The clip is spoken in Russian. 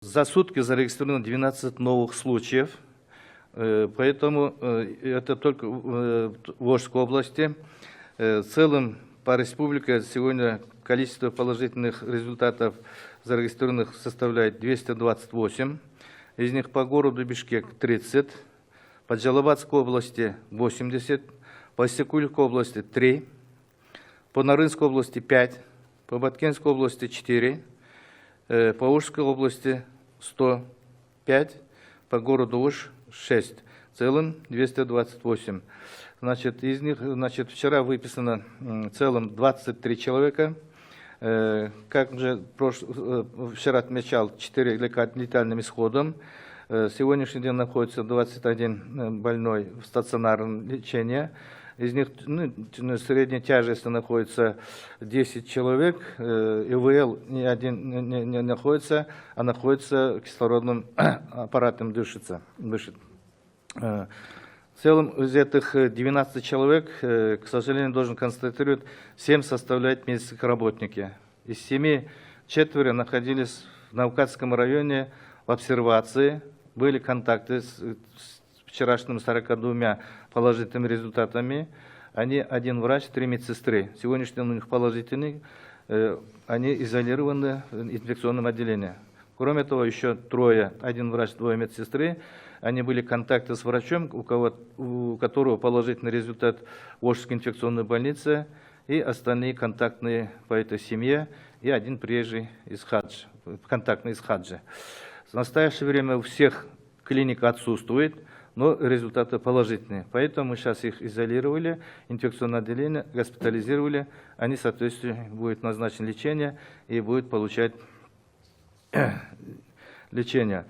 За сутки зарегистрировано 12 новых случаев, поэтому это только в Волжской области. В целом по республике сегодня количество положительных результатов зарегистрированных составляет 228. Из них по городу Бишкек 30, по Джалабадской области 80, по Иссыкульской области 3, по Нарынской области 5, по Баткенской области 4, по Волжской области 105, по городу Уж 6, в целом 228. Значит, из них, вчера выписано в целом 23 человека. Как уже вчера отмечал, 4 летальным исходом. Сегодняшний день находится 21 больной в стационарном лечении. Из них средняя тяжесть находится 10 человек, ИВЛ ни один не находится, а находится кислородным аппаратом дышит. В целом из этих 12 человек, к сожалению, должен констатировать, 7 составляют медицинские работники. Из 7 4 находились в Наукатском районе в обсервации, были контакты с вчерашними 42 положительными результатами. Они 1 врач, 3 медсестры. Сегодняшний у них положительный, они изолированы в инфекционном отделении. Кроме того, еще 3, 1 врач, 2 медсестры. Они были контакты с врачом, у которого положительный результат в Волжской инфекционной больнице, и остальные контактные по этой семье, и 1 приезжий из Хаджа, контактный из Хаджа. В настоящее время у всех клиника отсутствует, но результаты положительные. Поэтому мы сейчас их изолировали, инфекционное отделение, госпитализировали. Они, соответственно, будет назначено лечение и будут получать лечение.